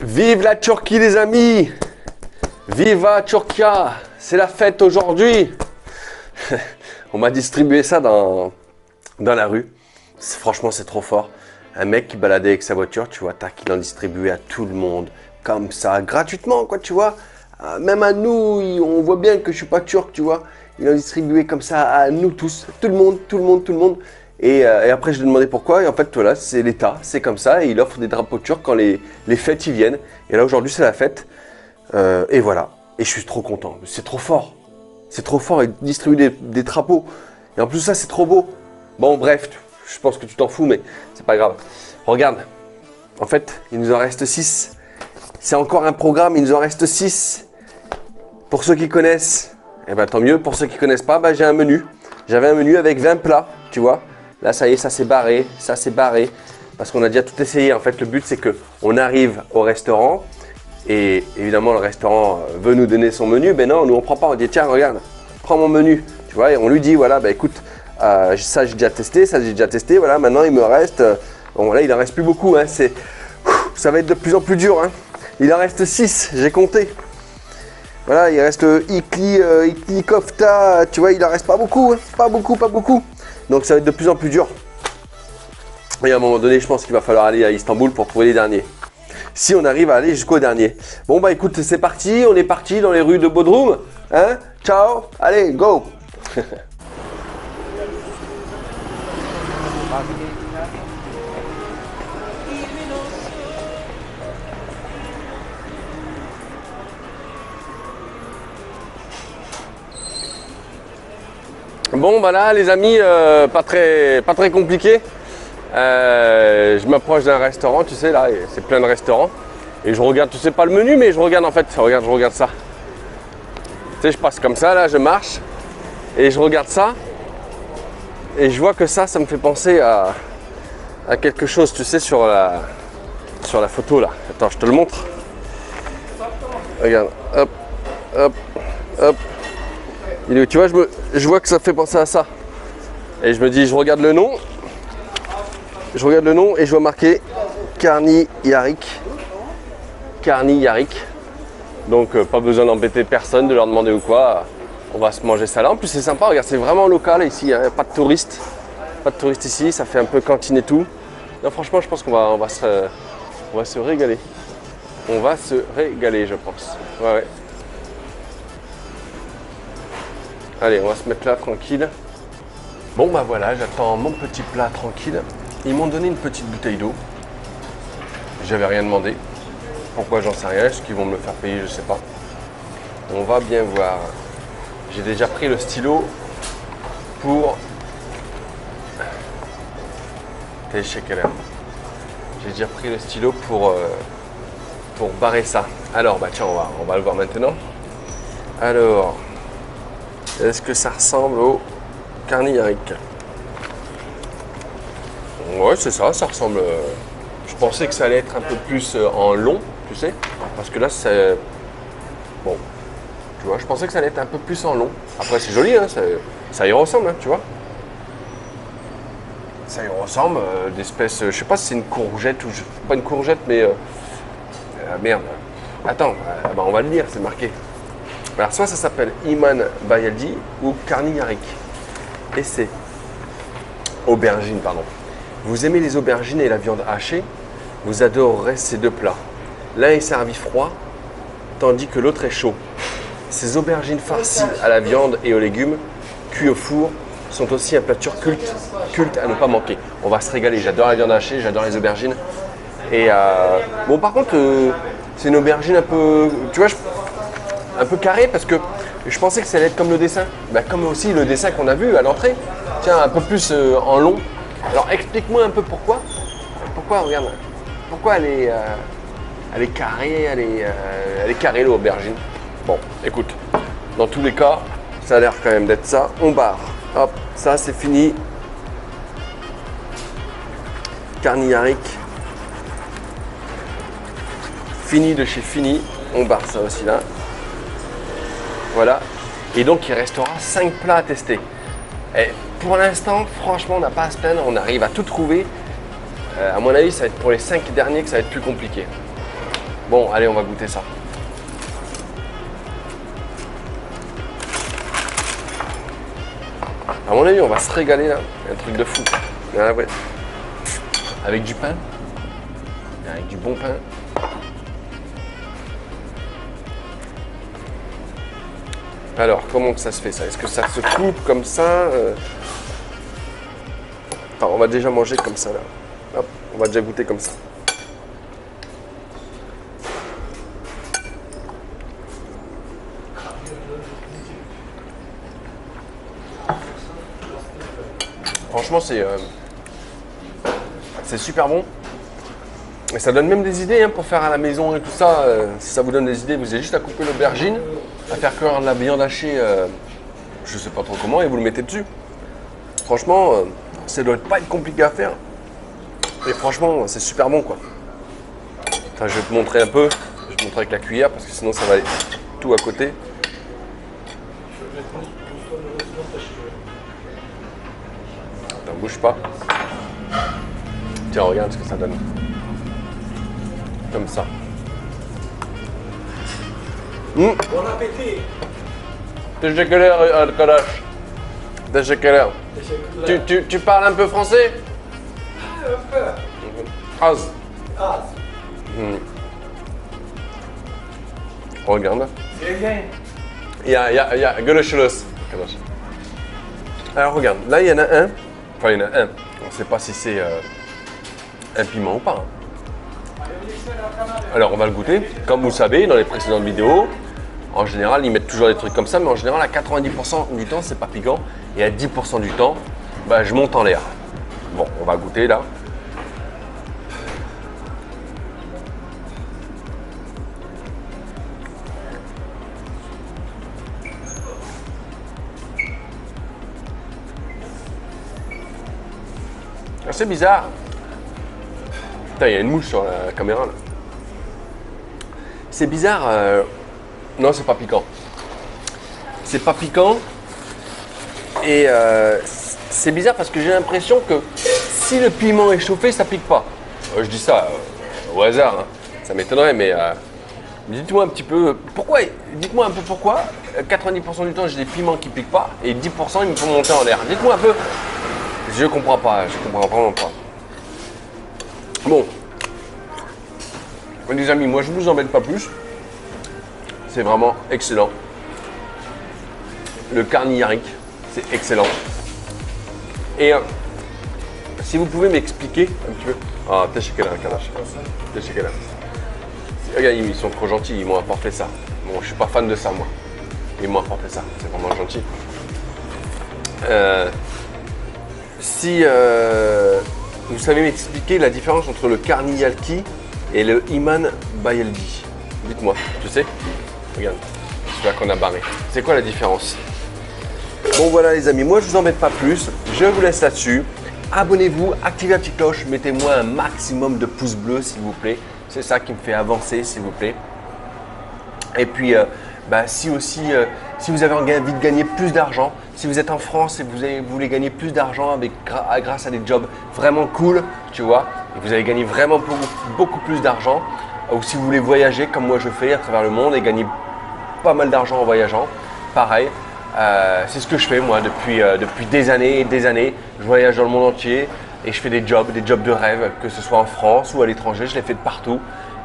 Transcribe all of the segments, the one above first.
Vive la Turquie les amis! Viva Turquia! C'est la fête aujourd'hui! On m'a distribué ça dans la rue. Franchement c'est trop fort. Un mec qui baladait avec sa voiture, tu vois, tac, il en distribuait à tout le monde. Comme ça, gratuitement quoi, tu vois. Même à nous, on voit bien que je suis pas turc, tu vois. Il en distribuait comme ça à nous tous. Tout le monde, tout le monde, tout le monde. Et après, je lui ai demandé pourquoi. Et en fait, voilà, c'est l'État, c'est comme ça. Et il offre des drapeaux turcs quand les fêtes y viennent. Et là, aujourd'hui, c'est la fête. Et voilà. Et je suis trop content. C'est trop fort. C'est trop fort. Il distribue des drapeaux. Et en plus, ça, c'est trop beau. Bon, bref, je pense que tu t'en fous, mais c'est pas grave. Regarde. En fait, il nous en reste 6. C'est encore un programme, il nous en reste 6. Pour ceux qui connaissent, eh ben, tant mieux. Pour ceux qui ne connaissent pas, ben, j'ai un menu. J'avais un menu avec 20 plats, tu vois. Là, ça y est, ça s'est barré, ça s'est barré. Parce qu'on a déjà tout essayé. En fait, le but, c'est qu'on arrive au restaurant. Et évidemment, le restaurant veut nous donner son menu. Mais non, nous, on ne prend pas. On dit, tiens, regarde, prends mon menu. Tu vois, et on lui dit, voilà, bah, écoute, ça, j'ai déjà testé, ça, j'ai déjà testé. Voilà, maintenant, il me reste... bon, là, il n'en reste plus beaucoup. Hein, ça va être de plus en plus dur. Hein. Il en reste 6, j'ai compté. Voilà, il reste Ikli Kofta, tu vois, il en reste pas beaucoup, hein, pas beaucoup. Donc ça va être de plus en plus dur. Et à un moment donné, je pense qu'il va falloir aller à Istanbul pour trouver les derniers. Si on arrive à aller jusqu'au dernier. Bon bah écoute, c'est parti, on est parti dans les rues de Bodrum. Hein? Ciao, allez, go. Bon bah là les amis, pas très compliqué. Je m'approche d'un restaurant, tu sais là, c'est plein de restaurants. Et je regarde, tu sais pas le menu, mais je regarde en fait, je regarde ça. Tu sais, je passe comme ça, là je marche. Et je regarde ça. Et je vois que ça me fait penser à quelque chose, tu sais, sur la photo là. Attends, je te le montre. Regarde, hop, hop, hop. Tu vois, je vois que ça fait penser à ça. Et je me dis, je regarde le nom et je vois marqué Karni Yarik. Donc pas besoin d'embêter personne, de leur demander ou quoi. On va se manger ça là. En plus c'est sympa, regarde, c'est vraiment local ici, hein. Pas de touristes. Pas de touristes ici, ça fait un peu cantine et tout. Non franchement je pense qu'on va se régaler. On va se régaler je pense. Ouais. Allez, on va se mettre là tranquille. Bon bah voilà, j'attends mon petit plat tranquille. Ils m'ont donné une petite bouteille d'eau. J'avais rien demandé. Pourquoi, j'en sais rien. Est-ce qu'ils vont me le faire payer? Je sais pas. On va bien voir. J'ai déjà pris le stylo pour... T'es chez quelle heure? J'ai déjà pris le stylo pour barrer ça. Alors bah tiens, on va le voir maintenant. Alors... Est-ce que ça ressemble au Karni Yarik? Ouais, c'est ça, ça ressemble... Je pensais que ça allait être un peu plus en long, tu sais. Parce que là, c'est... Bon, tu vois, je pensais que ça allait être un peu plus en long. Après, c'est joli, hein, ça y ressemble, hein, tu vois. Ça y ressemble, d'espèce... je sais pas si c'est une courgette ou... Pas une courgette, mais... merde. Attends, bah, on va le lire, c'est marqué. Alors soit ça s'appelle Iman Bayaldi ou Karni Yarik. Et c'est aubergine, pardon. Vous aimez les aubergines et la viande hachée, vous adorerez ces deux plats. L'un est servi froid, tandis que l'autre est chaud. Ces aubergines farcies à la viande et aux légumes, cuits au four, sont aussi un plat turc culte à ne pas manquer. On va se régaler, j'adore la viande hachée, j'adore les aubergines. Et bon par contre, c'est une aubergine un peu, tu vois, un peu carré parce que je pensais que ça allait être comme le dessin, bah, comme aussi le dessin qu'on a vu à l'entrée, tiens un peu plus en long. Alors explique-moi un peu pourquoi regarde, pourquoi elle est carrée, elle est carrée l'aubergine. Bon écoute, dans tous les cas ça a l'air quand même d'être ça, on barre, hop, ça c'est fini. Karni Yarik, fini de chez fini, on barre ça aussi là. Voilà, et donc il restera 5 plats à tester. Et pour l'instant, franchement, on n'a pas à se plaindre, on arrive à tout trouver. À mon avis, ça va être pour les 5 derniers que ça va être plus compliqué. Bon, allez, on va goûter ça. À mon avis, on va se régaler là. Un truc de fou. Ah, ouais. Avec du pain. Avec du bon pain. Alors, comment que ça se fait ça? Est-ce que ça se coupe comme ça? Enfin, on va déjà manger comme ça là. Hop, on va déjà goûter comme ça. Franchement, c'est super bon. Et ça donne même des idées hein, pour faire à la maison et tout ça. Si ça vous donne des idées, vous avez juste à couper l'aubergine, à faire cuire de la viande hachée, je sais pas trop comment, et vous le mettez dessus. Franchement, ça doit pas être compliqué à faire. Et franchement, c'est super bon quoi. Enfin, je vais te montrer un peu. Je vais te montrer avec la cuillère parce que sinon ça va aller tout à côté. Attends, bouge pas. Tiens, regarde ce que ça donne. Comme ça. Bon appétit. Teşekkürler arkadaş. Teşekkürler. Tu parles un peu français? Un peu. Az. Ah, Regarde. c'est bien. Ya görüşürüz arkadaş. Alors regarde, là il y en a un. Enfin il y en a un. On ne sait pas si c'est un piment ou pas. Hein. Alors on va le goûter. Comme vous le savez, dans les précédentes vidéos, en général ils mettent toujours des trucs comme ça, mais en général à 90% du temps c'est pas piquant et à 10% du temps, bah, je monte en l'air. Bon, on va goûter là. C'est bizarre. Putain, il y a une mouche sur la caméra là. C'est bizarre. Non, c'est pas piquant. C'est pas piquant. Et c'est bizarre parce que j'ai l'impression que si le piment est chauffé, ça pique pas. Je dis ça au hasard. Hein. Ça m'étonnerait, mais dites-moi un petit peu pourquoi. Dites-moi un peu pourquoi. 90% du temps, j'ai des piments qui piquent pas et 10% ils me font monter en l'air. Dites-moi un peu. Je comprends pas. Je comprends vraiment pas. Bon. Les amis, moi je vous embête pas plus. C'est vraiment excellent. Le karnıyarık, c'est excellent. Et si vous pouvez m'expliquer un petit peu. Ah, teşekkürler arkadaş. Teşekkürler. Regarde, ils sont trop gentils, ils m'ont apporté ça. Bon, je suis pas fan de ça moi. Ils m'ont apporté ça, c'est vraiment gentil. Si vous savez m'expliquer la différence entre le karnıyarık et le iman bayıldı. Dites-moi, tu sais? Regarde, celui-là qu'on a barré. C'est quoi la différence? Bon voilà les amis, moi je vous embête pas plus. Je vous laisse là-dessus. Abonnez-vous, activez la petite cloche, mettez-moi un maximum de pouces bleus s'il vous plaît. C'est ça qui me fait avancer s'il vous plaît. Et puis si vous avez envie de gagner plus d'argent, si vous êtes en France et vous voulez gagner plus d'argent grâce à des jobs vraiment cool, tu vois, et vous allez gagner vraiment beaucoup plus d'argent, ou si vous voulez voyager comme moi je fais à travers le monde et gagner pas mal d'argent en voyageant, pareil, c'est ce que je fais moi depuis des années et des années. Je voyage dans le monde entier et je fais des jobs de rêve, que ce soit en France ou à l'étranger, je les fais de partout.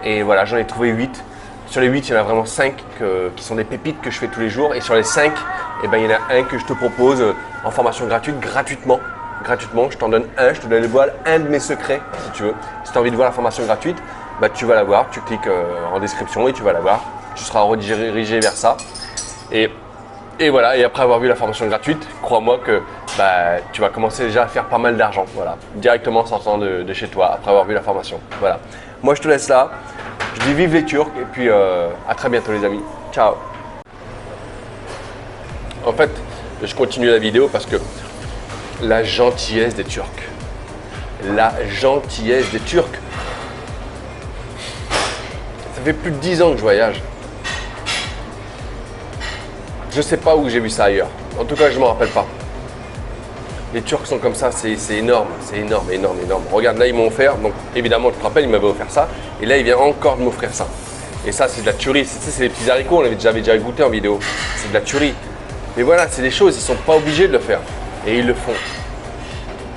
Et voilà, j'en ai trouvé 8. Sur les 8, il y en a vraiment 5 qui sont des pépites que je fais tous les jours. Et sur les 5, il y en a un que je te propose en formation gratuite, gratuitement. Je t'en donne un, je te donne un de mes secrets si tu veux. Si tu as envie de voir la formation gratuite, tu vas la voir. Tu cliques en description et tu vas la voir. Tu seras redirigé vers ça. Et voilà, et après avoir vu la formation gratuite, crois-moi que tu vas commencer déjà à faire pas mal d'argent. Voilà, directement en sortant de chez toi après avoir vu la formation. Voilà. Moi, je te laisse là. Je dis vive les Turcs et puis à très bientôt les amis. Ciao. En fait, je continue la vidéo parce que la gentillesse des Turcs. La gentillesse des Turcs. Ça fait plus de 10 ans que je voyage. Je sais pas où j'ai vu ça ailleurs. En tout cas, je ne m'en rappelle pas. Les Turcs sont comme ça, c'est énorme, c'est énorme. Regarde, là, ils m'ont offert, donc évidemment, je te rappelle, ils m'avaient offert ça. Et là, il vient encore de m'offrir ça. Et ça, c'est de la tuerie. Tu sais, c'est les petits haricots, j'avais déjà goûté en vidéo. C'est de la tuerie. Mais voilà, c'est des choses, ils sont pas obligés de le faire. Et ils le font.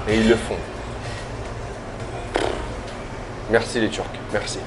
Et ils le font. Merci les Turcs, merci.